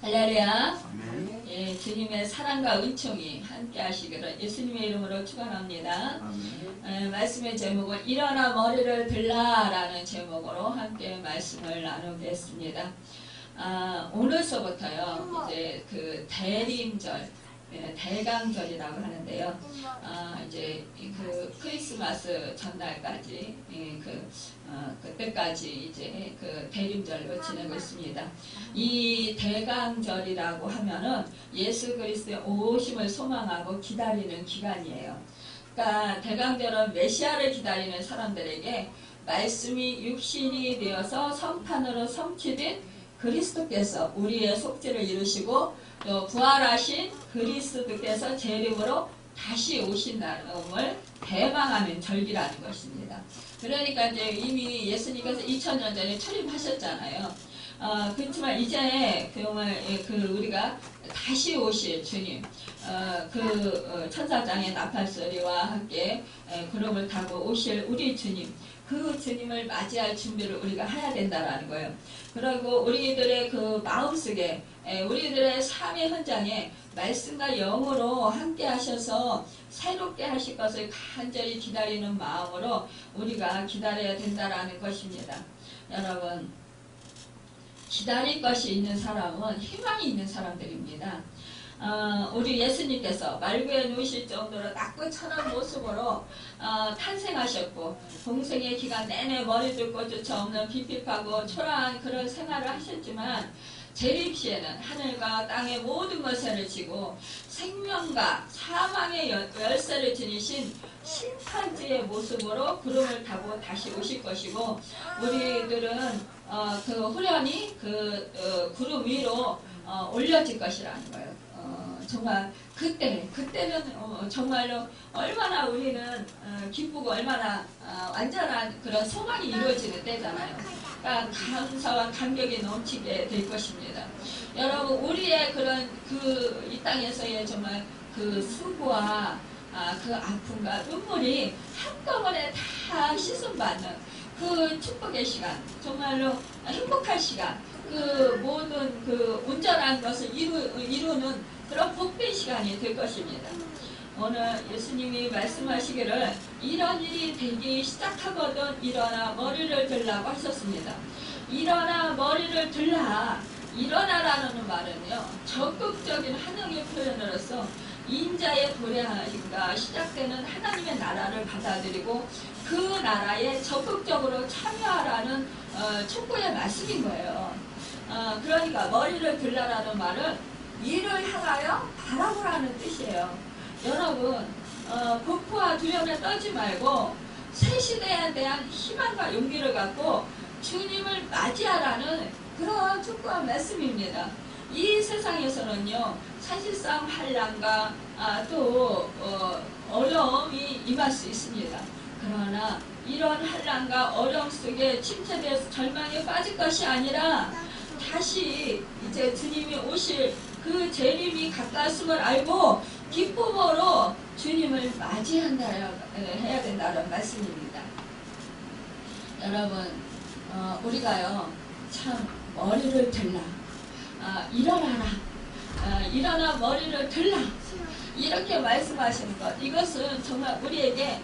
할렐루야. 아멘. 예, 주님의 사랑과 은총이 함께 하시기를 예수님의 이름으로 축원합니다. 말씀의 제목은 일어나 머리를 들라 라는 제목으로 함께 말씀을 나누겠습니다. 오늘서부터요 이제 그 대림절, 대강절이라고 하는데요. 이제 그 크리스마스 전날까지 그때까지 이제 그 대림절로 지내고 있습니다. 이 대강절이라고 하면은 예수 그리스도의 오심을 소망하고 기다리는 기간이에요. 그러니까 대강절은 메시아를 기다리는 사람들에게 말씀이 육신이 되어서 성탄으로 성취된 그리스도께서 우리의 속죄를 이루시고 또 부활하신 그리스도께서 재림으로 다시 오신다음을 대망하는 절기라는 것입니다. 그러니까 이제 이미 예수님께서 2000년 전에 출입하셨잖아요. 그렇지만 이제 우리가 다시 오실 주님, 천사장의 나팔소리와 함께 구름을 타고 오실 우리 주님, 그 주님을 맞이할 준비를 우리가 해야 된다라는 거예요. 그리고 우리들의 그 마음속에, 우리들의 삶의 현장에 말씀과 영으로 함께 하셔서 새롭게 하실 것을 간절히 기다리는 마음으로 우리가 기다려야 된다라는 것입니다. 여러분, 기다릴 것이 있는 사람은 희망이 있는 사람들입니다. 우리 예수님께서 말구에 누우실 정도로 낮고 천한 모습으로 탄생하셨고 공생의 기간 내내 머리 둘 곳조차 없는 비핍하고 초라한 그런 생활을 하셨지만 재림시에는 하늘과 땅의 모든 것을 지고 생명과 사망의 열쇠를 지니신 심판지의 모습으로 구름을 타고 다시 오실 것이고 우리들은 그 후련히 구름 위로 올려질 것이라는 거예요. 정말 그때는 정말로 얼마나 우리는 기쁘고 얼마나 완전한 그런 소망이 이루어지는 때잖아요. 그러니까 감사와 감격이 넘치게 될 것입니다. 여러분, 우리의 그런 이 땅에서의 정말 그 수고와 그 아픔과 눈물이 한꺼번에 다 씻음받는 그 축복의 시간, 정말로 행복한 시간, 그 모든 그 온전한 것을 이루는 그런 복된 시간이 될 것입니다. 오늘 예수님이 말씀하시기를 이런 일이 되기 시작하거든 일어나 머리를 들라고 하셨습니다. 일어나 머리를 들라. 일어나라는 말은요, 적극적인 환영의 표현으로서 인자의 도래하심과 시작되는 하나님의 나라를 받아들이고 그 나라에 적극적으로 참여하라는 촉구의 말씀인 거예요. 그러니까 머리를 들라라는 말은 일을 향하여 바라보라는 뜻이에요. 여러분, 공포와 두려움에 떨지 말고 새 시대에 대한 희망과 용기를 갖고 주님을 맞이하라는 그런 촉구한 말씀입니다. 이 세상에서는요, 사실상 환난과 또 어려움이 임할 수 있습니다. 그러나 이런 환난과 어려움 속에 침체돼서 절망에 빠질 것이 아니라 다시 이제 주님이 오실 그 재림이 가까웠음을 알고 기쁨으로 주님을 맞이해야 된다는 말씀입니다. 여러분, 우리가요 참 머리를 들라, 일어나라, 일어나 머리를 들라 이렇게 말씀하시는 것, 이것은 정말 우리에게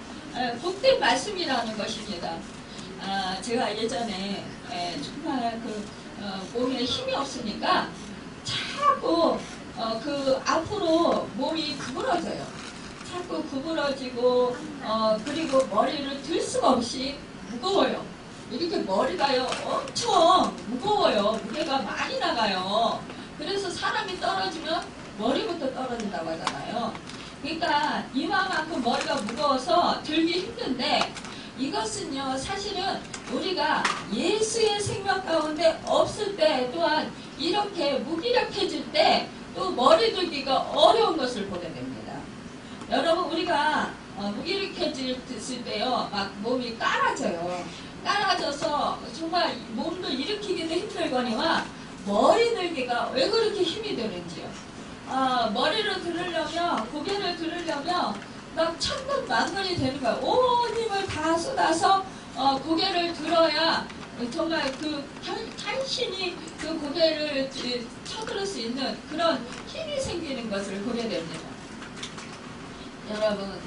복된 말씀이라는 것입니다. 제가 예전에 정말 몸에 힘이 없으니까 자꾸 앞으로 몸이 구부러져요. 자꾸 구부러지고 그리고 머리를 들 수가 없이 무거워요. 이렇게 머리가요 엄청 무거워요. 무게가 많이 나가요. 그래서 사람이 떨어지면 머리부터 떨어진다고 하잖아요. 그러니까 이만큼 머리가 무거워서 들기 힘든데 이것은요 사실은 우리가 예수의 생명 가운데 없을 때 또한 이렇게 무기력해질 때 또 머리 들기가 어려운 것을 보게 됩니다. 여러분, 우리가 무기력해질 때요 막 몸이 깔아져요. 깔아져서 정말 몸도 일으키기도 힘들거니와 머리 들기가 왜 그렇게 힘이 드는지요. 머리를 들으려면, 고개를 들으려면 막 천근만근이 되는 거예요. 온 힘을 다 쏟아서 고개를 들어야 정말 간신히 그 고개를 서두를 수 있는 그런 힘이 생기는 것을 보게 됩니다. 여러분,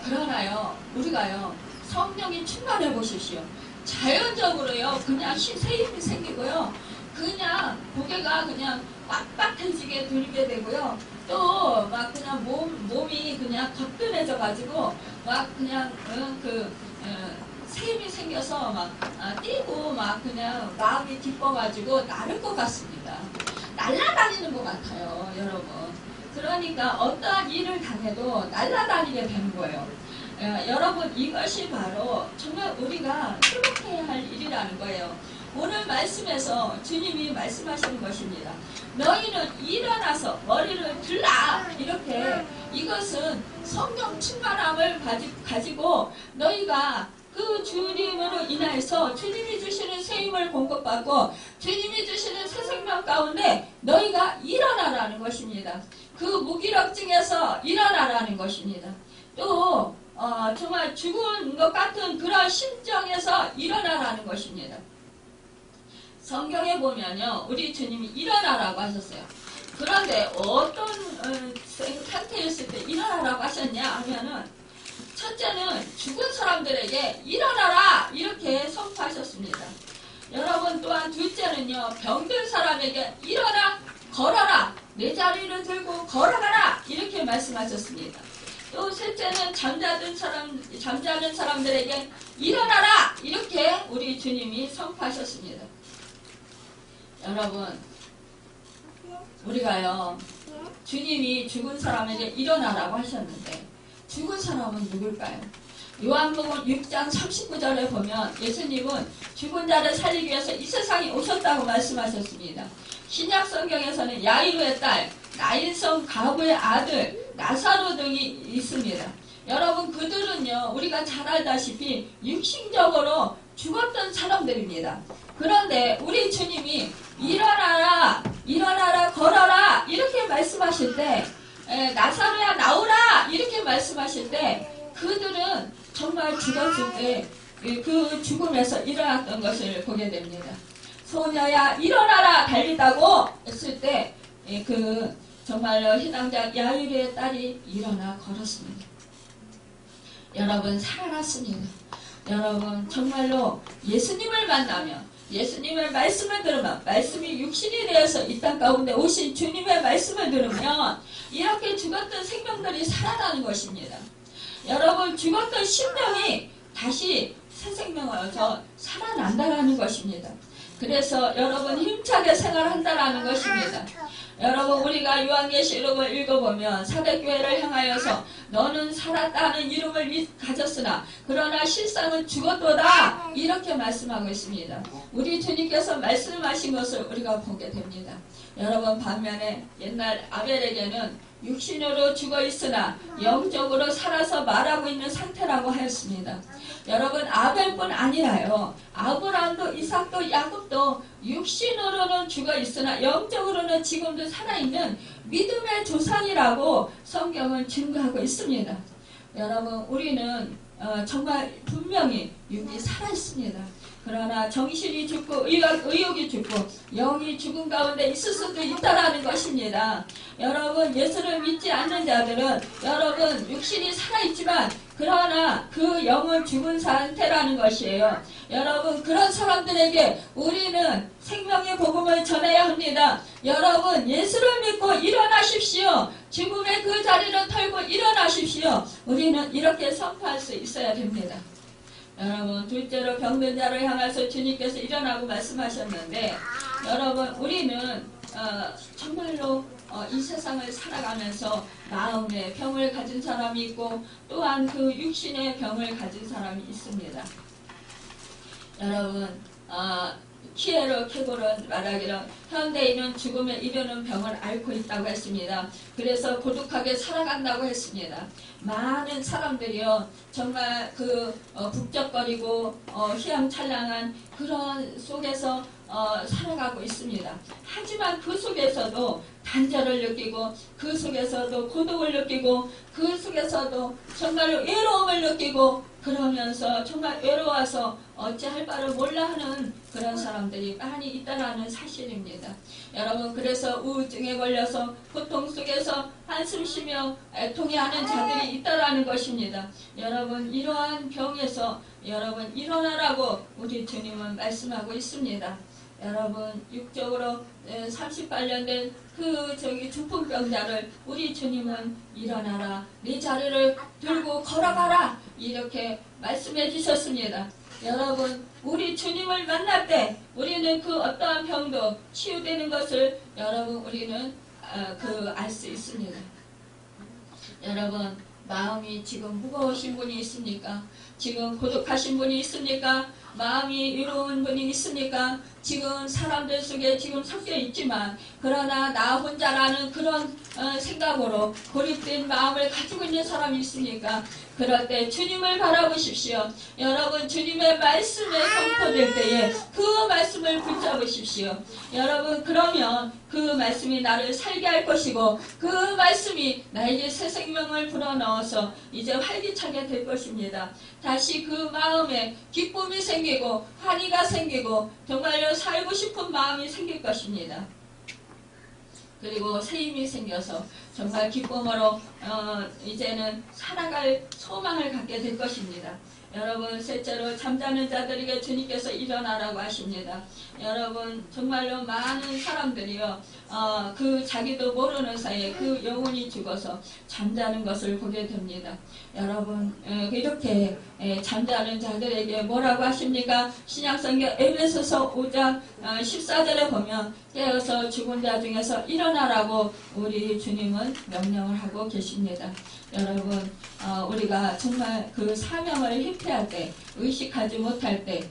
그러나요, 우리가요, 성령이 충만해 보십시오. 자연적으로요, 그냥 새 힘이 생기고요, 그냥 고개가 그냥 빡빡해지게 들게 되고요, 또 막 그냥 몸이 그냥 거뜬해져 가지고 막 그냥 새 힘이 생겨서 막 뛰고 막 그냥 마음이 기뻐 가지고 나를 것 같습니다. 날아다니는 것 같아요, 여러분. 그러니까 어떠한 일을 당해도 날아다니게 되는 거예요. 여러분, 이것이 바로 정말 우리가 회복해야 할 일이라는 거예요. 오늘 말씀에서 주님이 말씀하시는 것입니다. 너희는 일어나서 머리를 들라, 이렇게. 이것은 성령 충만함을 가지고 너희가 그 주님으로 인하여서 주님이 주시는 새 힘을 공급받고 주님이 주시는 새 생명 가운데 너희가 일어나라는 것입니다. 그 무기력증에서 일어나라는 것입니다. 또 정말 죽은 것 같은 그런 심정에서 일어나라는 것입니다. 성경에 보면요, 우리 주님이 일어나라고 하셨어요. 그런데 어떤 상태였을 때 일어나라고 하셨냐 하면은, 첫째는 죽은 사람들에게 일어나라, 이렇게 선포하셨습니다. 여러분, 또한 둘째는요, 병든 사람에게 일어나 걸어라, 내 자리를 들고 걸어가라, 이렇게 말씀하셨습니다. 또 셋째는 잠자는 사람들에게 일어나라, 이렇게 우리 주님이 선포하셨습니다. 여러분, 우리가요, 주님이 죽은 사람에게 일어나라고 하셨는데 죽은 사람은 누굴까요? 요한복음 6장 39절에 보면 예수님은 죽은 자를 살리기 위해서 이 세상에 오셨다고 말씀하셨습니다. 신약 성경에서는 야이로의 딸, 나인성 가부의 아들 나사로 등이 있습니다. 여러분, 그들은요, 우리가 잘 알다시피 육신적으로 죽었던 사람들입니다. 그런데 우리 주님이 일어나라, 일어나라, 걸어라, 이렇게 말씀하실 때, 나사로야 나오라, 이렇게 말씀하실 때, 그들은 정말 죽었을 때 그 죽음에서 일어났던 것을 보게 됩니다. 소녀야 일어나라, 달리다고 했을 때 정말로 희망자 야이로의 딸이 일어나 걸었습니다. 여러분, 살아났습니다. 여러분, 정말로 예수님을 만나면, 예수님의 말씀을 들으면, 말씀이 육신이 되어서 이 땅 가운데 오신 주님의 말씀을 들으면 이렇게 죽었던 생명들이 살아나는 것입니다. 여러분, 죽었던 심령이 다시 새 생명을 얻어 살아난다라는 것입니다. 그래서 여러분, 힘차게 생활한다라는 것입니다. 여러분, 우리가 요한계시록을 읽어보면 사대교회를 향하여서 너는 살았다는 이름을 가졌으나 그러나 실상은 죽었도다, 이렇게 말씀하고 있습니다. 우리 주님께서 말씀하신 것을 우리가 보게 됩니다. 여러분, 반면에 옛날 아벨에게는 육신으로 죽어 있으나 영적으로 살아서 말하고 있는 상태라고 하였습니다. 여러분, 아벨뿐 아니라요, 아브라함도 이삭도 야곱도 육신으로는 죽어 있으나 영적으로는 지금도 살아있는 믿음의 조상이라고 성경은 증거하고 있습니다. 여러분, 우리는 정말 분명히 육이 살아있습니다. 그러나 정신이 죽고 의욕이 죽고 영이 죽은 가운데 있을 수도 있다라는 것입니다. 여러분, 예수를 믿지 않는 자들은 여러분 육신이 살아있지만 그러나 그 영은 죽은 상태라는 것이에요. 여러분, 그런 사람들에게 우리는 생명의 복음을 전해야 합니다. 여러분, 예수를 믿고 일어나십시오. 죽음의 그 자리를 털고 일어나십시오. 우리는 이렇게 선포할 수 있어야 됩니다. 여러분, 둘째로 병든 자를 향해서 주님께서 일어나고 말씀하셨는데, 여러분, 우리는 정말로 이 세상을 살아가면서 마음의 병을 가진 사람이 있고 또한 그 육신의 병을 가진 사람이 있습니다. 여러분, 키에로 케고는 말하기를 현대인은 죽음에 이르는 병을 앓고 있다고 했습니다. 그래서 고독하게 살아간다고 했습니다. 많은 사람들이요, 정말 북적거리고 휘황찬란한 그런 속에서 살아가고 있습니다. 하지만 그 속에서도 단절을 느끼고 그 속에서도 고독을 느끼고 그 속에서도 정말로 외로움을 느끼고 그러면서 정말 외로워서 어찌할 바를 몰라 하는 그런 사람들이 많이 있다는 사실입니다. 여러분 그래서 우울증에 걸려서 고통 속에서 한숨 쉬며 애통해하는 자들이 있다라는 것입니다. 여러분 이러한 병에서 여러분 일어나라고 우리 주님은 말씀하고 있습니다. 여러분 육적으로 38년 된 그 중풍병자를 우리 주님은 일어나라 네 자리를 들고 걸어가라 이렇게 말씀해 주셨습니다. 여러분 우리 주님을 만날 때 우리는 그 어떠한 병도 치유되는 것을 여러분 우리는 알 수 있습니다. 여러분 마음이 지금 무거우신 분이 있습니까? 지금 고독하신 분이 있습니까? 마음이 외로운 분이 있습니까? 지금 사람들 속에 지금 섞여 있지만 그러나 나 혼자라는 그런 생각으로 고립된 마음을 가지고 있는 사람이 있습니까? 그럴 때 주님을 바라보십시오. 여러분 주님의 말씀에 선포될 때에 그 말씀을 붙잡으십시오. 여러분 그러면 그 말씀이 나를 살게 할 것이고 그 말씀이 나에게 새 생명을 불어넣어서 이제 활기차게 될 것입니다. 다시 그 마음에 기쁨이 생기고 환희가 생기고 정말로 살고 싶은 마음이 생길 것입니다. 그리고 새 힘이 생겨서 정말 기쁨으로 이제는 살아갈 소망을 갖게 될 것입니다. 여러분 셋째로 잠자는 자들에게 주님께서 일어나라고 하십니다. 여러분 정말로 많은 사람들이요 그 자기도 모르는 사이에 그 영혼이 죽어서 잠자는 것을 보게 됩니다. 여러분 이렇게 잠자는 자들에게 뭐라고 하십니까? 신약성경 에베소서 5장 14절에 보면 깨어서 죽은 자 중에서 일어나라고 우리 주님은 명령을 하고 계십니다. 여러분 우리가 정말 그 사명을 회피할 때 의식하지 못할 때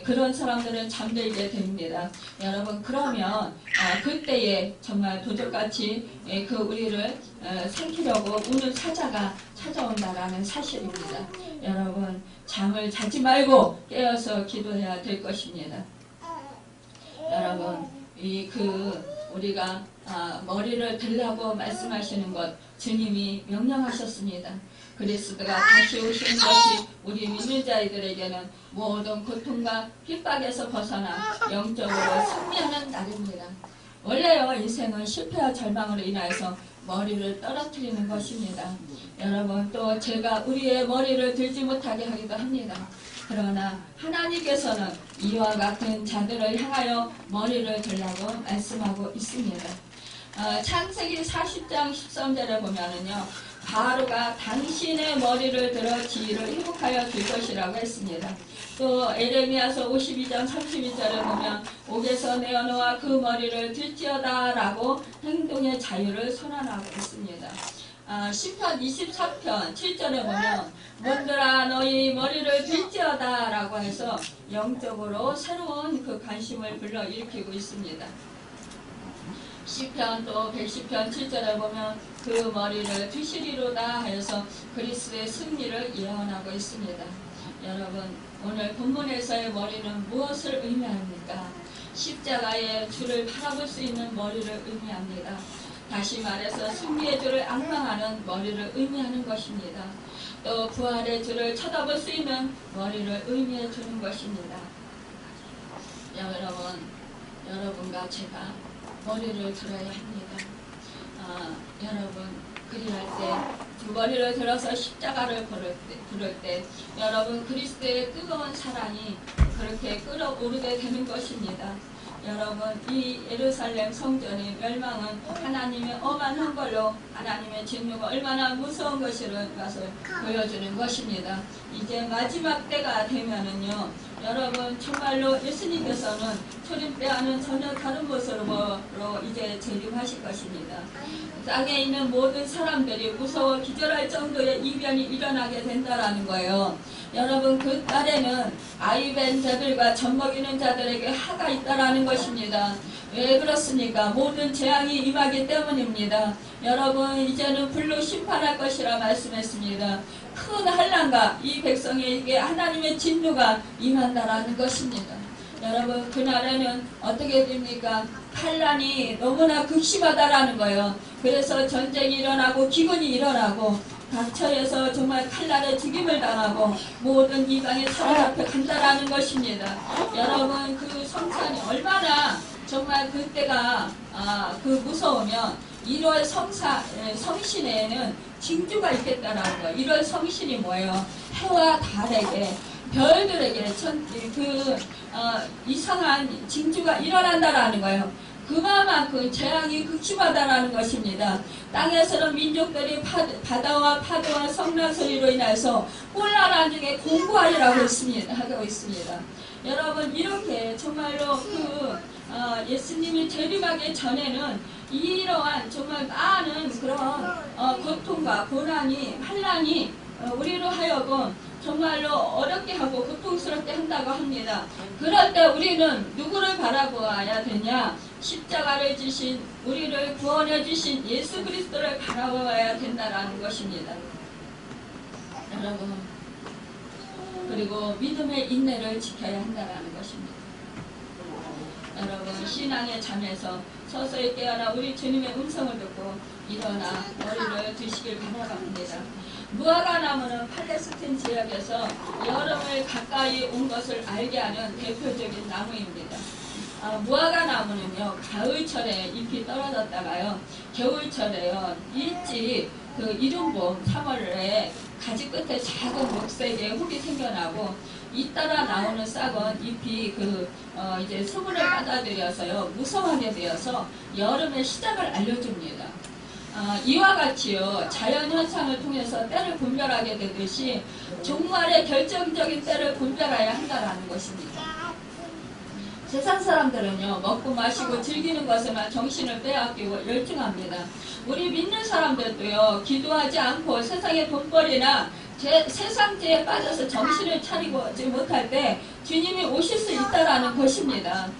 그런 사람들은 잠들게 됩니다. 여러분 그러면 그때에 정말 도적같이 그 우리를 삼키려고 우는 사자가 찾아온다라는 사실입니다. 여러분 잠을 자지 말고 깨어서 기도해야 될 것입니다. 여러분 우리가 머리를 들라고 말씀하시는 것 주님이 명령하셨습니다. 그리스도가 다시 오시는 것이 우리 믿는 자들에게는 모든 고통과 핍박에서 벗어나 영적으로 승리하는 날입니다. 원래요 인생은 실패와 절망으로 인하여서 머리를 떨어뜨리는 것입니다. 여러분 또 제가 우리의 머리를 들지 못하게 하기도 합니다. 그러나 하나님께서는 이와 같은 자들을 향하여 머리를 들라고 말씀하고 있습니다. 창세기 40장 13절에 보면은요 바로가 당신의 머리를 들어 지위를 회복하여 줄 것이라고 했습니다. 또 에레미야서 52장 32절에 보면 옥에서 내어놓아 그 머리를 들지어다 라고 행동의 자유를 선언하고 있습니다. 시편 24편 7절에 보면 문들아 너희 머리를 들지어다 라고 해서 영적으로 새로운 그 관심을 불러일으키고 있습니다. 시편 또 110편 7절에 보면 그 머리를 드시리로다 하여서 그리스도의 승리를 예언하고 있습니다. 여러분 오늘 본문에서의 머리는 무엇을 의미합니까? 십자가의 주를 바라볼 수 있는 머리를 의미합니다. 다시 말해서 승리의 주를 앙망하는 머리를 의미하는 것입니다. 또 부활의 주를 쳐다볼 수 있는 머리를 의미해 주는 것입니다. 여러분과 제가 머리를 들어야 합니다. 여러분 그리할 때 두 머리를 들어서 십자가를 부를 때 여러분 그리스도의 뜨거운 사랑이 그렇게 끓어오르게 되는 것입니다. 여러분 이 예루살렘 성전의 멸망은 하나님의 엄한 걸로 하나님의 진노가 얼마나 무서운 것이라는 것을 보여주는 것입니다. 이제 마지막 때가 되면은요 여러분 정말로 예수님께서는 초림 때와는 전혀 다른 모습으로 이제 재림하실 것입니다. 땅에 있는 모든 사람들이 무서워 기절할 정도의 이변이 일어나게 된다라는 거예요. 여러분 그 딸에는 아이벤 자들과 젖먹이는 자들에게 하가 있다라는 것입니다. 왜 그렇습니까? 모든 재앙이 임하기 때문입니다. 여러분 이제는 불로 심판할 것이라 말씀했습니다. 큰 환난과 이 백성에게 하나님의 진노가 임한다라는 것입니다. 여러분 그날에는 어떻게 됩니까? 환난이 너무나 극심하다라는 거예요. 그래서 전쟁이 일어나고 기근이 일어나고 각처에서 정말 칼날에 죽임을 당하고 모든 이방에 사로잡혀 간다라는 것입니다. 여러분 그 성산이 얼마나 정말 그때가 그 무서우면 1월 성신에는 징조가 있겠다라는 거예요. 1월 성신이 뭐예요? 해와 달에게 별들에게 이상한 징조가 일어난다라는 거예요. 그만큼 재앙이 극심하다라는 것입니다. 땅에서는 민족들이 바다와 파도와 성난 소리로 인해서 혼란한 중에 공부하리라고 하고 있습니다. 여러분, 이렇게 정말로 예수님이 재림하기 전에는 이러한 정말 많은 그런 고통과 고난이 환난이 우리로 하여금 정말로 어렵게 하고 고통스럽게 한다고 합니다. 그럴 때 우리는 누구를 바라보아야 되냐? 십자가를 지신 우리를 구원해 주신 예수 그리스도를 바라보아야 된다라는 것입니다. 여러분, 그리고 믿음의 인내를 지켜야 한다라는 것입니다. 여러분, 신앙의 잠에서 서서히 깨어나 우리 주님의 음성을 듣고 일어나 머리를 드시길 바라봅니다. 무화과나무는 팔레스틴 지역에서 여름을 가까이 온 것을 알게 하는 대표적인 나무입니다. 무화과나무는요, 가을철에 잎이 떨어졌다가요, 겨울철에요, 일찍 이른봄 3월에 가지 끝에 작은 녹색의 흙이 생겨나고, 잇따라 나오는 싹은 잎이 이제 수분을 받아들여서요, 무성하게 되어서 여름의 시작을 알려줍니다. 이와 같이요, 자연현상을 통해서 때를 분별하게 되듯이 종말의 결정적인 때를 분별해야 한다는 것입니다. 세상 사람들은요, 먹고 마시고 즐기는 것에만 정신을 빼앗기고 열중합니다. 우리 믿는 사람들도요, 기도하지 않고 세상의 돈벌이나 세상죄에 빠져서 정신을 차리지 못할 때 주님이 오실 수 있다라는 것입니다.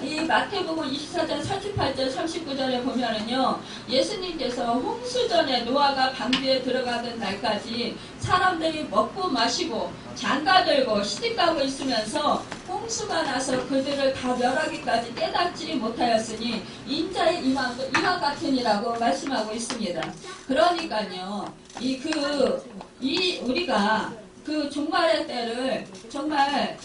이 마태복음 24장 38절 39절에 보면은요, 예수님께서 홍수전에 노아가 방주에 들어가던 날까지 사람들이 먹고 마시고 장가들고 시집가고 있으면서 홍수가 나서 그들을 다 멸하기까지 깨닫지 못하였으니 인자의 임함도 이와 같으니라고 말씀하고 있습니다. 그러니까요, 우리가 종말의 때를 정말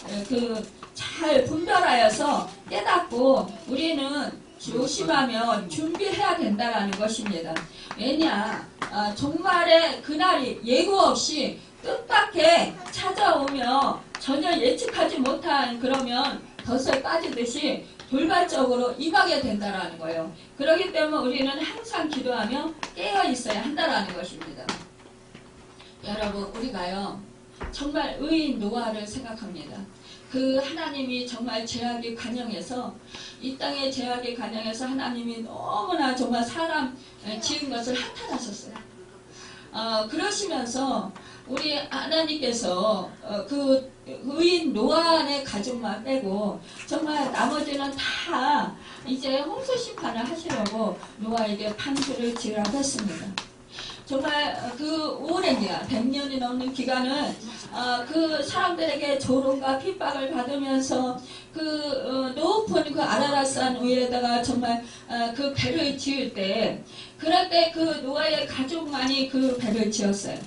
잘 분별하여서 깨닫고 우리는 조심하며 준비해야 된다는 것입니다. 왜냐, 종말의 그날이 예고 없이 뜻밖에 찾아오며 전혀 예측하지 못한 그러면 덫에 빠지듯이 돌발적으로 임하게 된다는 거예요. 그렇기 때문에 우리는 항상 기도하며 깨어 있어야 한다는 것입니다. 여러분, 우리가요, 정말 의인 노아를 생각합니다. 하나님이 정말 죄악에 관영해서 이 땅의 죄악에 관영해서 하나님이 너무나 정말 사람 지은 것을 한탄하셨어요. 그러시면서 우리 하나님께서 의인 노아의 가족만 빼고 정말 나머지는 다 이제 홍수 심판을 하시려고 노아에게 판수를 지으라고 했습니다. 정말 오랜 기간, 100년이 넘는 기간을 사람들에게 조롱과 핍박을 받으면서 높은 아라랏산 위에다가 정말 배를 지을 때, 그럴 때 노아의 가족만이 배를 지었어요.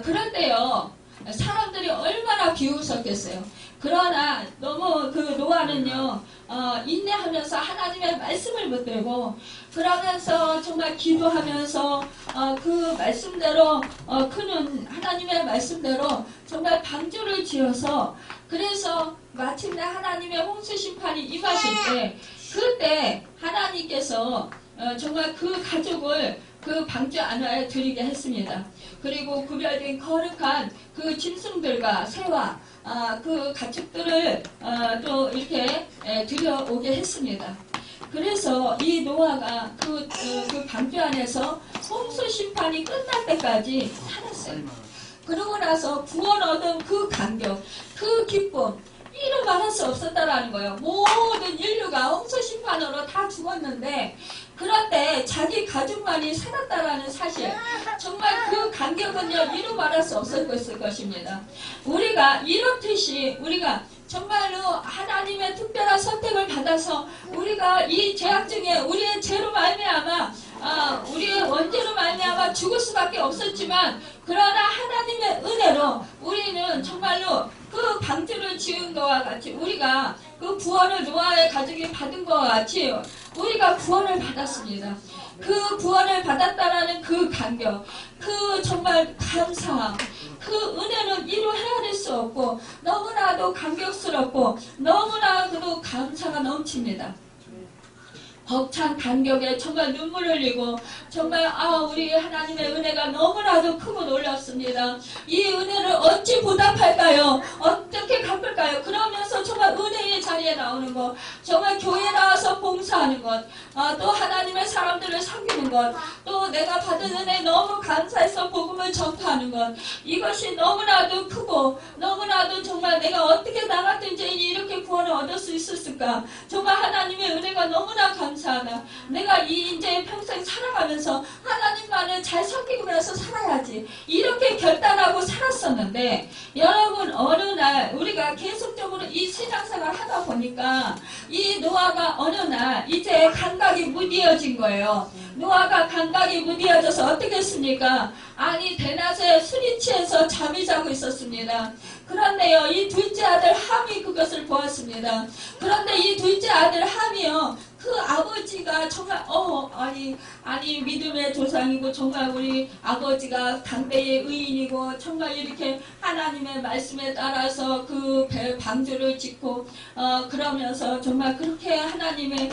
그럴 때요, 사람들이 얼마나 비웃었겠어요. 그러나 너무 노아는요, 인내하면서 하나님의 말씀을 붙들고, 그러면서 정말 기도하면서 그 말씀대로 크는 하나님의 말씀대로 정말 방주를 지어서, 그래서 마침내 하나님의 홍수 심판이 임하실 때, 그때 하나님께서 정말 그 가족을 방주 안에 들이게 했습니다. 그리고 구별된 거룩한 짐승들과 새와 가축들을 또 이렇게 들여오게 했습니다. 그래서 이 노아가 방주 안에서 홍수 심판이 끝날 때까지 살았어요. 그러고 나서 구원 얻은 감격, 기쁨, 이루 말할 수 없었다라는 거예요. 모든 인류가 홍수 심판으로 다 죽었는데, 그런데 자기 가족만이 살았다라는 사실, 정말 감격은요, 이루 말할 수 없었을 것입니다. 우리가 이렇듯이 우리가 정말로 하나님의 특별한 선택을 받아서 우리가 이 죄악 중에 우리의 죄로 말미암아 우리의 원죄로 말미암아 정말 죽을 수밖에 없었지만 그러나 하나님의 은혜로 우리는 정말로 그 방주를 지은 것과 같이 우리가 그 구원을 노아의 가족이 받은 것과 같이 우리가 구원을 받았습니다. 그 구원을 받았다라는 그 감격, 그 정말 감사함, 그 은혜는 이루 헤아릴 수 없고 너무나도 감격스럽고 너무나도 감사가 넘칩니다. 벅찬 감격에 정말 눈물 흘리고 정말 우리 하나님의 은혜가 너무나도 크고 놀랍습니다. 이 은혜를 어찌 보답할까요? 어떻게 갚을까요? 그러면서 정말 은혜의 자리에 나오는 것, 정말 교회에 나와서 봉사하는 것, 또 하나님의 사람들을 섬기는 것, 또 내가 받은 은혜에 너무 감사해서 복음을 전파하는 것, 이것이 너무나도 크고 너무나도 정말 내가 어떻게 나 같은 죄인이 이렇게 구원을 얻을 수 있었을까? 정말 하나님의 은혜가 너무나 감사하다. 내가 이제 평생 살아가면서 하나님만을 잘 섬기면서 살아야지 이렇게 결단하고 살았었는데 여러분 어느 날 우리가 계속적으로 이 신앙생활을 하다 보니까 이 노아가 어느 날 이제 감각이 무디어진 거예요. 노아가 감각이 무디어져서 어떻게 했습니까? 아니 대낮에 술이 취해서 잠이 자고 있었습니다. 그런데요 이 둘째 아들 함이 그것을 보았습니다. 그런데 이 둘째 아들 함이요 그 아버지가 정말 아니 믿음의 조상이고 정말 우리 아버지가 당대의 의인이고 정말 이렇게 하나님의 말씀에 따라서 그 방주를 짓고 그러면서 정말 그렇게 하나님의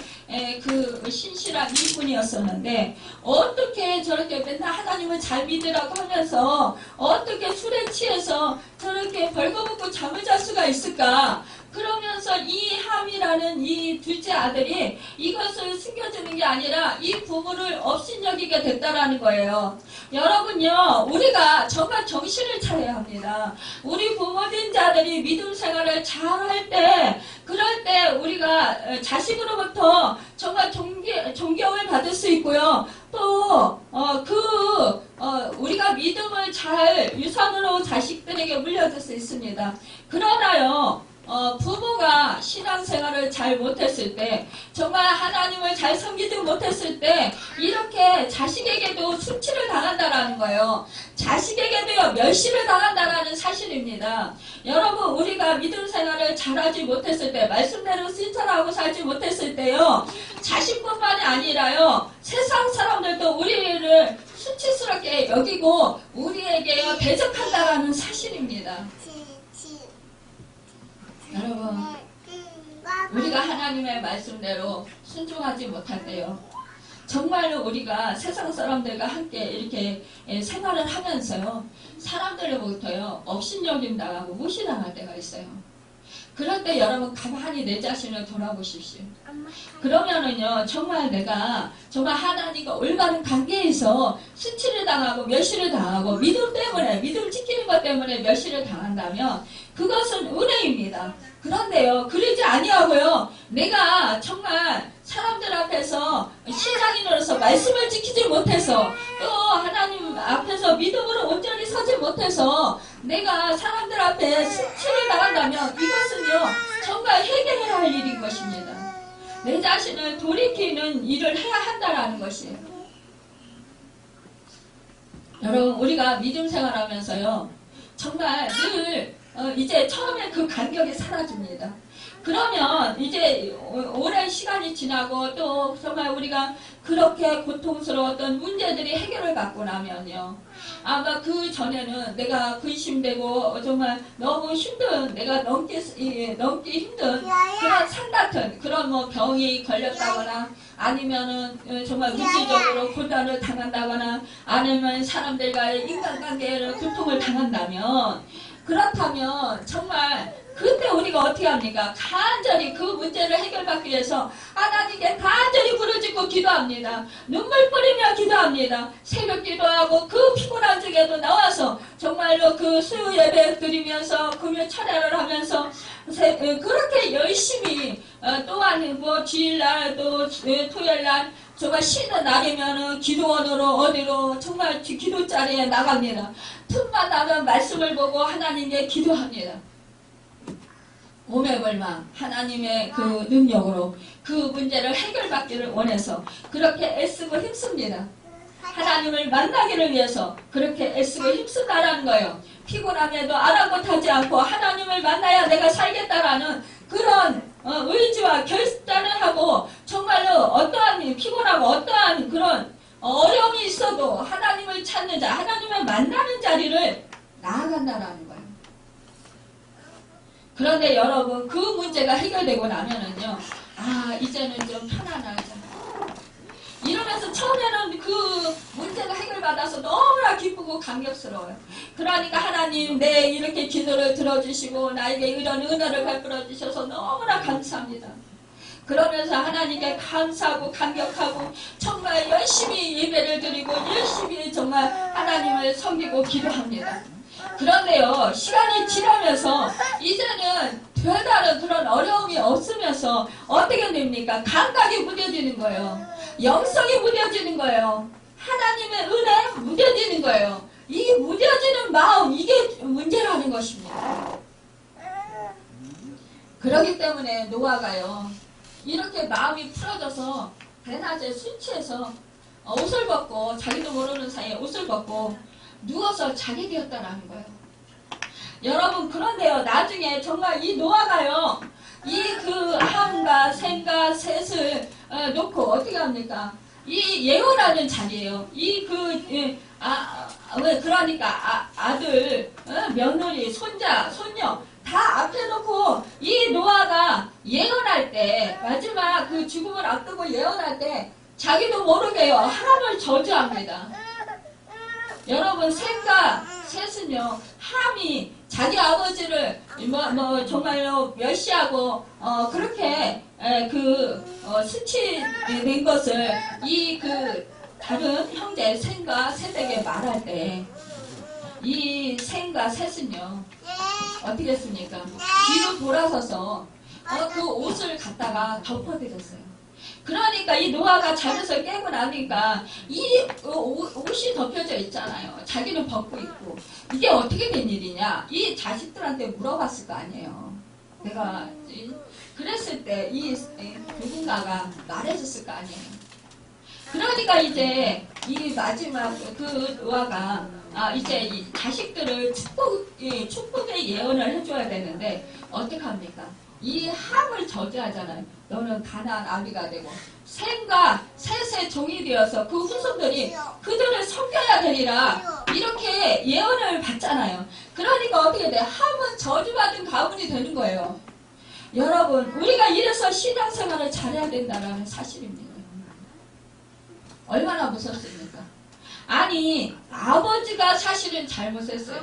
그 신실한 일꾼이었었는데 어떻게 저렇게 맨날 하나님을 잘 믿으라고 하면서 어떻게 술에 취해서 저렇게 벌거벗고 잠을 잘 수가 있을까? 그러면서 이 함이라는 이 둘째 아들이 이것을 숨겨주는 게 아니라 이 부모를 업신여기게 됐다라는 거예요. 여러분요, 우리가 정말 정신을 차려야 합니다. 우리 부모된 자들이 믿음 생활을 잘할 때, 그럴 때 우리가 자식으로부터 정말 존경을 받을 수 있고요. 또 우리가 믿음을 잘 유산으로 자식들에게 물려줄 수 있습니다. 그러나요. 부모가 신앙생활을 잘 못했을 때 정말 하나님을 잘 섬기지 못했을 때 이렇게 자식에게도 수치를 당한다라는 거예요. 자식에게도요 멸시를 당한다라는 사실입니다. 여러분 우리가 믿음 생활을 잘하지 못했을 때 말씀대로 실천하고 살지 못했을 때요 자식뿐만이 아니라요 세상 사람들도 우리를 수치스럽게 여기고 우리에게 대적한다라는 사실입니다. 여러분 우리가 하나님의 말씀대로 순종하지 못할 때요 정말로 우리가 세상 사람들과 함께 이렇게 생활을 하면서요 사람들로부터요 업신여김 당하고 무시당할 때가 있어요. 그럴 때 여러분 가만히 내 자신을 돌아보십시오. 그러면은요 정말 내가 정말 하나님과 올바른 관계에서 수치를 당하고 멸시를 당하고 믿음 때문에 믿음 지키는 것 때문에 멸시를 당한다면 그것은 은혜입니다. 그런데요 그러지 아니하고요 내가 정말 사람들 앞에서 신앙인으로서 말씀을 지키지 못해서 또 하나님 앞에서 믿음으로 온전히 서지 못해서 내가 사람들 앞에 수치를 당한다면 이것은요 정말 해결해야 할 일인 것입니다. 내 자신을 돌이키는 일을 해야 한다라는 것이에요. 여러분 우리가 믿음 생활하면서요 정말 늘 이제 처음에 그 간격이 사라집니다. 그러면 이제 오랜 시간이 지나고 또 정말 우리가 그렇게 고통스러웠던 문제들이 해결을 받고 나면요 아마 그 전에는 내가 근심되고 정말 너무 힘든 내가 넘기 힘든 그런 산 같은 그런 뭐 병이 걸렸다거나 아니면은 정말 물질적으로 고난을 당한다거나 아니면 사람들과의 인간관계를 고통을 당한다면 그렇다면 정말 그때 우리가 어떻게 합니까? 간절히 그 문제를 해결받기 위해서 하나님께 간절히 부르짖고 기도합니다. 눈물 뿌리며 기도합니다. 새벽 기도하고 그 피곤한 중에도 나와서 정말로 그 수요 예배 드리면서 금요 철야를 하면서 그렇게 열심히 또한 뭐 주일날 또 토요일날 정말 쉬는 날이면은 기도원으로 어디로 정말 기도자리에 나갑니다. 틈만 나면 말씀을 보고 하나님께 기도합니다. 오매걸망 하나님의 그 능력으로 그 문제를 해결받기를 원해서 그렇게 애쓰고 힘씁니다. 하나님을 만나기를 위해서 그렇게 애쓰고 힘쓴다라는 거예요. 피곤함에도 아랑곳하지 않고 하나님을 만나야 내가 살겠다라는 그런 의지와 결단을 하고 정말로 어떠한 피곤하고 어떠한 그런 어려움이 있어도 하나님을 찾는 자, 하나님을 만나는 자리를 나아간다라는 거예요. 그런데 여러분 그 문제가 해결되고 나면은요, 이제는 좀 편안하잖아. 이러면서 처음에는 그 문제가 해결받아서 너무나 기쁘고 감격스러워요. 그러니까 하나님 내 이렇게 기도를 들어주시고 나에게 이런 은혜를 베풀어 주셔서 너무나 감사합니다. 그러면서 하나님께 감사하고 감격하고 정말 열심히 예배를 드리고 열심히 정말 하나님을 섬기고 기도합니다. 그런데요, 시간이 지나면서 이제는 별다른 그런 어려움이 없으면서 어떻게 됩니까? 감각이 무뎌지는 거예요. 영성이 무뎌지는 거예요. 하나님의 은혜 무뎌지는 거예요. 이 무뎌지는 마음, 이게 문제라는 것입니다. 그렇기 때문에 노아가요, 이렇게 마음이 풀어져서 대낮에 술 취해서 옷을 벗고, 자기도 모르는 사이에 옷을 벗고 누워서 자게 되었다라는 거예요. 여러분, 그런데요, 나중에 정말 이 노아가요, 이 그 함과 셈과 셋을 놓고 어떻게 합니까? 이 예언하는 자리예요. 그러니까 아들, 며느리, 손자, 손녀 다 앞에 놓고 이 노아가 예언할 때, 마지막 그 죽음을 앞두고 예언할 때 자기도 모르게요, 함을 저주합니다. 여러분, 셈과 셋은요, 함이 자기 아버지를 정말로 멸시하고 그렇게 수치된 것을 이 다른 형제 셈과 셋에게 말할 때, 이 셈과 셋은요 어떻게 했습니까? 뒤로 돌아서서 그 옷을 갖다가 덮어드렸어요. 그러니까 이 노아가 잠에서 깨고 나니까 이 옷이 덮여져 있잖아요. 자기는 벗고 있고. 이게 어떻게 된 일이냐? 이 자식들한테 물어봤을 거 아니에요. 내가 그랬을 때 이 누군가가 말해줬을 거 아니에요. 그러니까 이제 이 마지막 그 노아가 이제 이 자식들을 축복의 예언을 해줘야 되는데 어떻게 합니까? 이 함을 저주하잖아요. 너는 가나안 아비가 되고 셈과 셋의 종이 되어서 그 후손들이 그들을 섬겨야 되리라, 이렇게 예언을 받잖아요. 그러니까 어떻게 돼? 함은 저주받은 가문이 되는 거예요. 여러분, 우리가 이래서 신앙생활을 잘해야 된다는 사실입니다. 얼마나 무섭습니까? 아니, 아버지가 사실은 잘못했어요.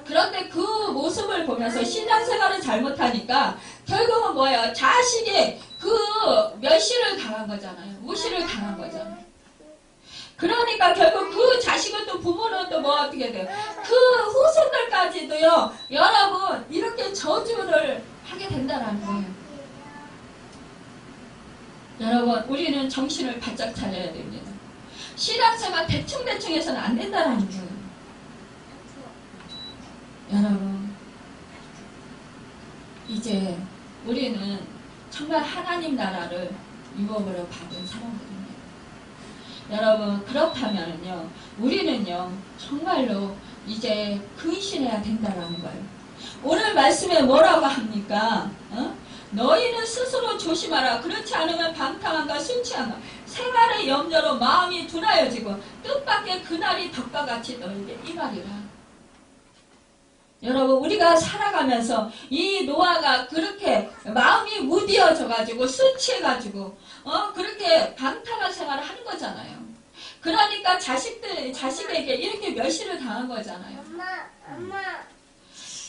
그런데 그 모습을 보면서 신앙생활을 잘못하니까 결국은 뭐예요? 자식의 그 멸시를 당한 거잖아요. 무시를 당한 거잖아요. 그러니까 결국 그 자식은 또 부모는 또 뭐 어떻게 돼요? 그 후손들까지도요, 여러분, 이렇게 저주를 하게 된다는 거예요. 여러분, 우리는 정신을 바짝 차려야 됩니다. 신앙생활 대충대충 해서는 안 된다는 거예요. 여러분, 이제 우리는 정말 하나님 나라를 유업으로 받은 사람들입니다. 여러분, 그렇다면요, 우리는요, 정말로 이제 근신해야 된다는 거예요. 오늘 말씀에 뭐라고 합니까? 너희는 스스로 조심하라. 그렇지 않으면 방탕함과 술 취함과 생활의 염려로 마음이 둔하여지고 뜻밖의 그날이 덕과 같이 너에게 임하리라. 여러분, 우리가 살아가면서 이 노아가 그렇게 마음이 무디어져 가지고 술 취해 가지고 그렇게 방탕한 생활을 하는 거잖아요. 그러니까 자식에게 이렇게 멸시를 당한 거잖아요. 엄마.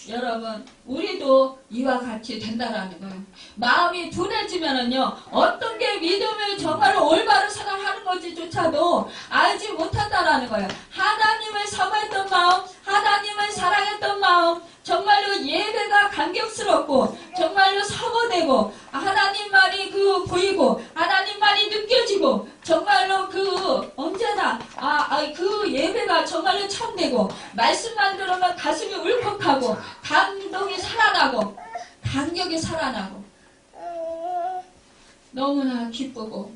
여러분, 우리도 이와 같이 된다라는 거예요. 마음이 둔해지면은요, 어떤 게 믿음을 정말로 올바른 생활하는 건지조차도 알지 못한다라는 거예요. 하나님을 사모했던 마음, 하나님을 사랑했던 마음, 정말로 예배가 감격스럽고, 정말로 사모되고, 하나님만이 보이고, 하나님만이 느껴지고, 정말로 언제나, 그 예배가 정말로 참되고, 말씀만 들으면 가슴이 울컥하고, 감동이 살아나고, 감격이 살아나고, 너무나 기쁘고,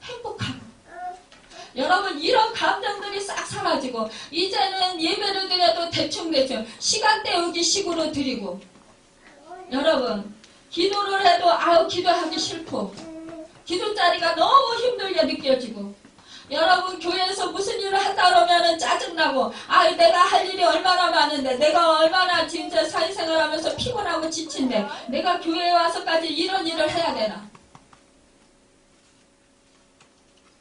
행복하고, 여러분 이런 감정들이 싹 사라지고 이제는 예배를 드려도 대충대충 시간 때우기 식으로 드리고 여러분 기도를 해도 아우 기도하기 싫고 기도 자리가 너무 힘들게 느껴지고 여러분 교회에서 무슨 일을 한다 그러면은 짜증나고 아 내가 할 일이 얼마나 많은데 내가 얼마나 진짜 사회생활하면서 피곤하고 지친데 내가 교회에 와서까지 이런 일을 해야 되나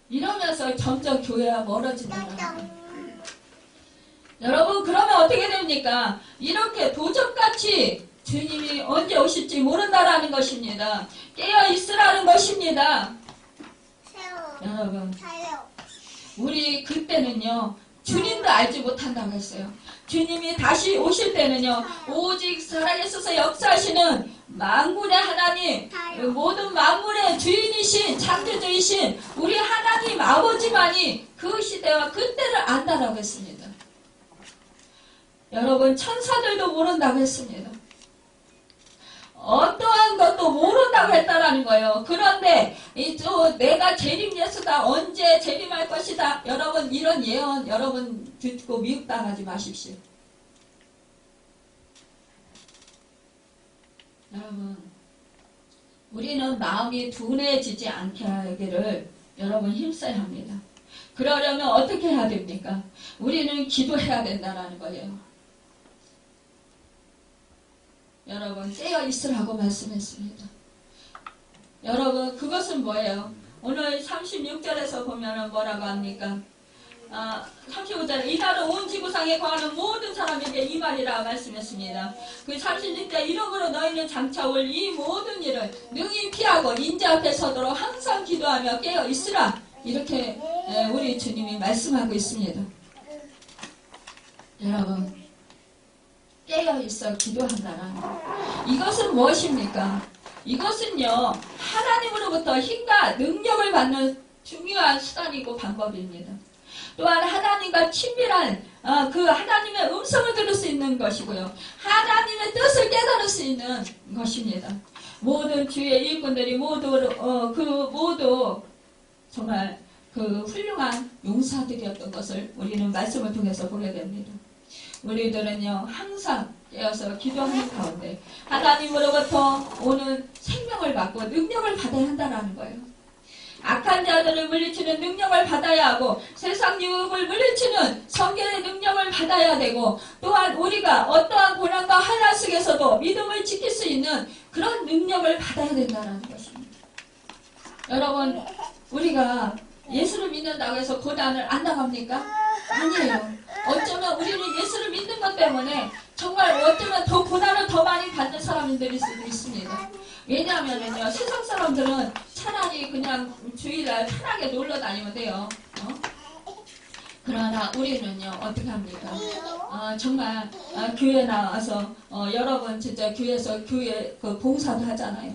이러면서 점점 교회와 멀어진다는 거예요. 여러분 그러면 어떻게 됩니까? 이렇게 도적같이 주님이 언제 오실지 모른다라는 것입니다. 깨어있으라는 것입니다. 여러분 우리 그때는요 주님도 알지 못한다고 했어요. 주님이 다시 오실 때는요 오직 살아계셔서 역사하시는 만군의 하나님 모든 만물의 주인이신 창조주이신 우리 하나님 아버지만이 그 시대와 그때를 안다라고 했습니다. 여러분 천사들도 모른다고 했습니다. 어떠한 것도 모른다고 했다라는 거예요. 그런데 또 내가 재림 예수다 언제 재림할 것이다 여러분 이런 예언 여러분 듣고 미혹당하지 마십시오. 여러분 우리는 마음이 둔해지지 않게 하기를 여러분 힘써야 합니다. 그러려면 어떻게 해야 됩니까? 우리는 기도해야 된다는 거예요. 여러분 깨어 있으라고 말씀했습니다. 여러분 그것은 뭐예요? 오늘 36절에서 보면 뭐라고 합니까? 35절에 이날은 온 지구상에 거하는 모든 사람에게 이 말이라 말씀했습니다. 그 36절 이러므로 너희는 장차 올 이 모든 일을 능히 피하고 인자 앞에 서도록 항상 기도하며 깨어 있으라 이렇게 우리 주님이 말씀하고 있습니다. 여러분 깨어있어 기도한다는 이것은 무엇입니까? 이것은요 하나님으로부터 힘과 능력을 받는 중요한 수단이고 방법입니다. 또한 하나님과 친밀한 그 하나님의 음성을 들을 수 있는 것이고요 하나님의 뜻을 깨달을 수 있는 것입니다. 모든 주의 일꾼들이 모두 정말 그 훌륭한 용사들이었던 것을 우리는 말씀을 통해서 보게 됩니다. 우리들은요 항상 깨어서 기도하는 가운데 하나님으로부터 오는 생명을 받고 능력을 받아야 한다는 거예요. 악한 자들을 물리치는 능력을 받아야 하고 세상 유혹을 물리치는 성결의 능력을 받아야 되고 또한 우리가 어떠한 고난과 환난 속에서도 믿음을 지킬 수 있는 그런 능력을 받아야 된다는 것입니다. 여러분 우리가 예수를 믿는다고 해서 고난을 안 당합니까? 아니에요. 어쩌면 우리는 예수를 믿는 것 때문에 정말 어쩌면 더 고난을 더 많이 받는 사람들일 수도 있습니다. 왜냐하면요 세상 사람들은 차라리 그냥 주일날 편하게 놀러 다니면 돼요. 그러나 우리는요 어떻게 합니까? 정말 교회 나와서 여러분 진짜 교회에서 교회 그 봉사도 하잖아요.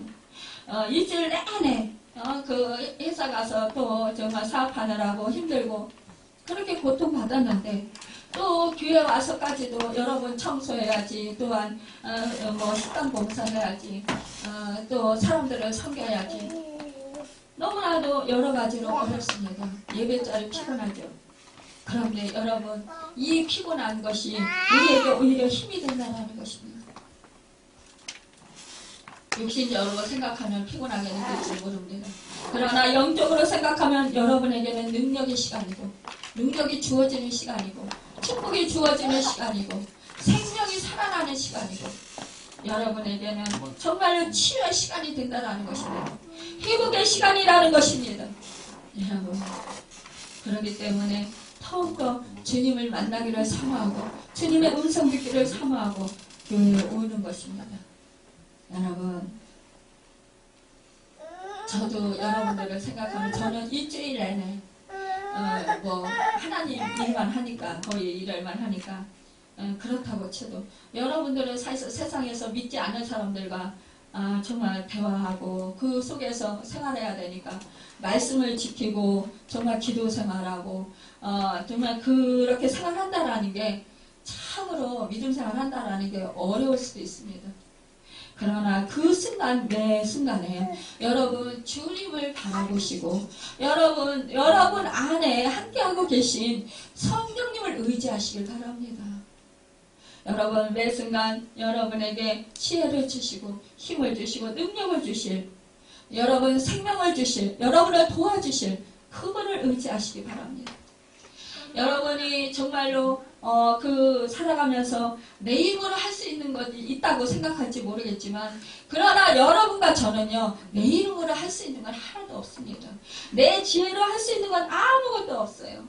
일주일 내내 그 회사 가서 또 정말 사업하느라고 힘들고 그렇게 고통받았는데 또 교회 와서까지도 여러분 청소해야지 또한 뭐 식당 봉사해야지 또 사람들을 섬겨야지 너무나도 여러 가지로 어렵습니다. 예배자리 피곤하죠. 그런데 여러분 이 피곤한 것이 우리에게 오히려 힘이 된다는 것입니다. 육신적으로 생각하면 피곤하게 느낄지 모릅니다. 그러나 영적으로 생각하면 여러분에게는 능력의 시간이고 능력이 주어지는 시간이고 축복이 주어지는 시간이고 생명이 살아나는 시간이고 여러분에게는 정말로 치유의 시간이 된다는 것입니다. 회복의 시간이라는 것입니다. 여러분 그렇기 때문에 더욱더 주님을 만나기를 사모하고 주님의 음성 듣기를 사모하고 교회에 오는 것입니다. 여러분 저도 여러분들을 생각하면 저는 일주일 내내 뭐 하나님 일만 하니까 거의 일을만 하니까 그렇다고 쳐도 여러분들은 세상에서 믿지 않는 사람들과 정말 대화하고 그 속에서 생활해야 되니까 말씀을 지키고 정말 기도 생활하고 정말 그렇게 생활한다라는 게 참으로 믿음 생활한다라는 게 어려울 수도 있습니다. 그러나 그 순간, 매 순간에 여러분 주님을 바라보시고 여러분 안에 함께하고 계신 성령님을 의지하시길 바랍니다. 여러분 매 순간 여러분에게 지혜를 주시고 힘을 주시고 능력을 주실, 여러분 생명을 주실, 여러분을 도와주실 그분을 의지하시기 바랍니다. 여러분이 정말로 살아가면서 내 힘으로 할 수 있는 것이 있다고 생각할지 모르겠지만, 그러나 여러분과 저는요, 내 힘으로 할 수 있는 건 하나도 없습니다. 내 지혜로 할 수 있는 건 아무것도 없어요.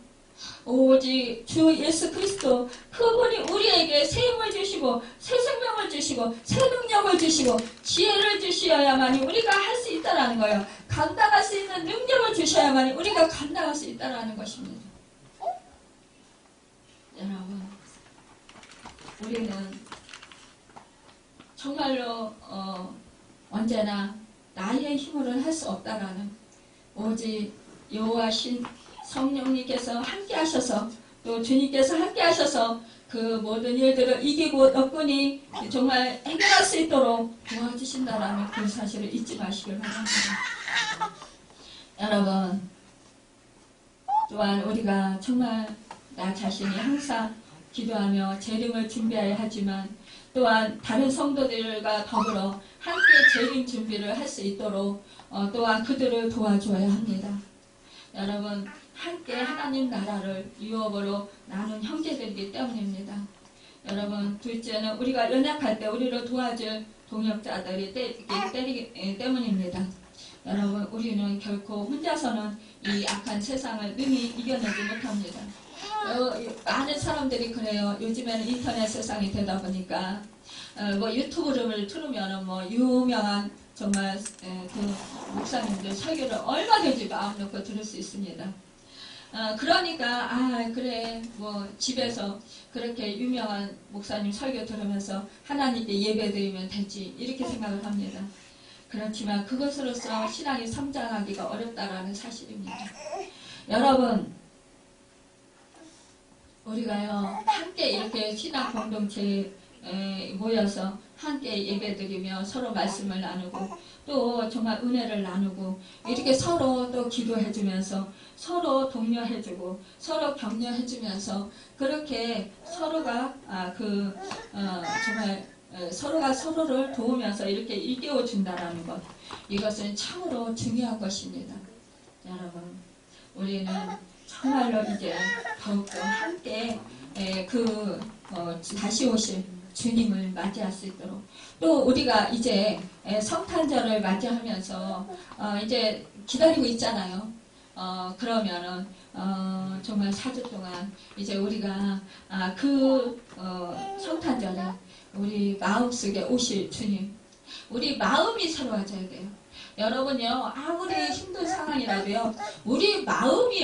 오직 주 예수 그리스도, 그분이 우리에게 새 힘을 주시고 새 생명을 주시고 새 능력을 주시고 지혜를 주셔야만이 우리가 할 수 있다라는 거예요. 감당할 수 있는 능력을 주셔야만이 우리가 감당할 수 있다라는 것입니다. 여러분, 우리는 정말로 언제나 나의 힘으로는 할 수 없다라는, 오직 여호와신 성령님께서 함께 하셔서, 또 주님께서 함께 하셔서 그 모든 일들을 이기고 여건이 정말 해결할 수 있도록 도와주신다라는 그 사실을 잊지 마시길 바랍니다. 여러분, 또한 우리가 정말 나 자신이 항상 기도하며 재림을 준비해야 하지만, 또한 다른 성도들과 더불어 함께 재림 준비를 할 수 있도록 또한 그들을 도와줘야 합니다. 여러분, 함께 하나님 나라를 유업으로 나눈 형제들이기 때문입니다. 여러분, 둘째는 우리가 연약할 때 우리를 도와줄 동역자들이 때리기 때문입니다. 여러분, 우리는 결코 혼자서는 이 악한 세상을 능히 이겨내지 못합니다. 많은 사람들이 그래요. 요즘에는 인터넷 세상이 되다 보니까 유튜브를 틀으면 유명한 정말 그 목사님들 설교를 얼마든지 마음 놓고 들을 수 있습니다. 그러니까 그래 집에서 그렇게 유명한 목사님 설교 들으면서 하나님께 예배드리면 되지, 이렇게 생각을 합니다. 그렇지만 그것으로서 신앙이 성장하기가 어렵다라는 사실입니다. 여러분, 우리가요 함께 이렇게 신앙 공동체에 모여서 함께 예배드리며 서로 말씀을 나누고 또 정말 은혜를 나누고 이렇게 서로 또 기도해주면서 서로 독려해주고 서로 격려해주면서 그렇게 서로가 정말 서로가 서로를 도우면서 이렇게 일깨워준다라는 것, 이것은 참으로 중요한 것입니다. 여러분, 우리는 정말로 이제 더욱더 함께 다시 오실 주님을 맞이할 수 있도록, 또 우리가 이제 성탄절을 맞이하면서 이제 기다리고 있잖아요. 그러면은 정말 4주 동안 이제 우리가 성탄절에 우리 마음속에 오실 주님, 우리 마음이 새로워져야 돼요. 여러분요, 아무리 힘든 상황이라도요, 우리 마음이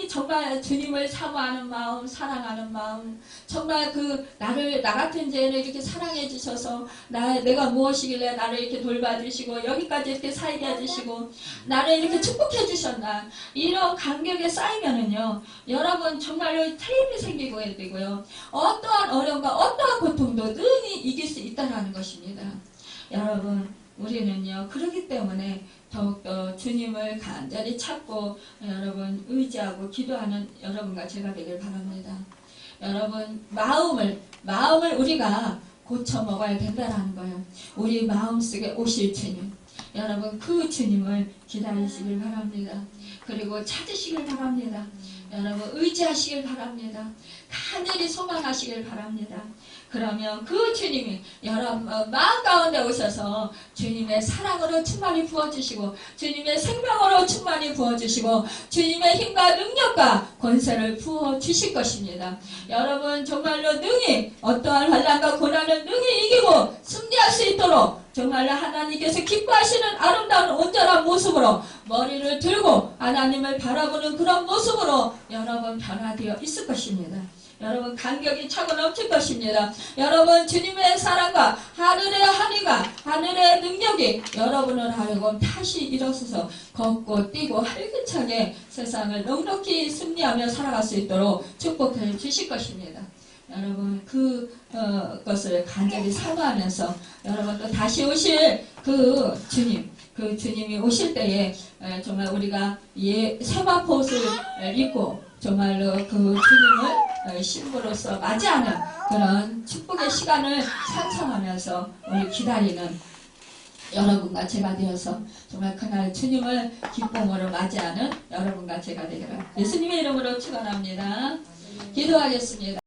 정말 주님을 사모하는 마음, 사랑하는 마음, 정말 나 같은 죄를 이렇게 사랑해 주셔서 내가 무엇이길래 나를 이렇게 돌봐주시고 여기까지 이렇게 살게 해주시고 나를 이렇게 축복해 주셨나, 이런 감격에 쌓이면은요, 여러분 정말로 힘이 생기고 해야 되고요, 어떠한 어려움과 어떠한 고통도 능히 이길 수 있다는 것입니다. 여러분, 우리는요 그렇기 때문에 더욱더 주님을 간절히 찾고 여러분 의지하고 기도하는 여러분과 제가 되길 바랍니다. 여러분, 마음을 우리가 고쳐 먹어야 된다는 거예요. 우리 마음속에 오실 주님, 여러분 그 주님을 기다리시길 바랍니다. 그리고 찾으시길 바랍니다. 여러분 의지하시길 바랍니다. 간절히 소망하시길 바랍니다. 그러면 그 주님이 여러분 마음 가운데 오셔서 주님의 사랑으로 충만히 부어주시고 주님의 생명으로 충만히 부어주시고 주님의 힘과 능력과 권세를 부어주실 것입니다. 여러분 정말로 능히 어떠한 환난과 고난을 능히 이기고 승리할 수 있도록 정말로 하나님께서 기뻐하시는 아름다운 온전한 모습으로 머리를 들고 하나님을 바라보는 그런 모습으로 여러분 변화되어 있을 것입니다. 여러분 감격이 차고 넘칠 것입니다. 여러분 주님의 사랑과 하늘의 한의가 하늘의 능력이 여러분을 하려고 다시 일어서서 걷고 뛰고 활기차게 세상을 넉넉히 승리하며 살아갈 수 있도록 축복해 주실 것입니다. 여러분 그것을 간절히 사모하면서 여러분 또 다시 오실 그 주님이 오실 때에 정말 우리가 세마포옷을 입고 정말로 그 주님을 신부로서 맞이하는 그런 축복의 시간을 상상하면서 우리 기다리는 여러분과 제가 되어서 정말 그날 주님을 기쁨으로 맞이하는 여러분과 제가 되기를 예수님의 이름으로 축원합니다. 기도하겠습니다.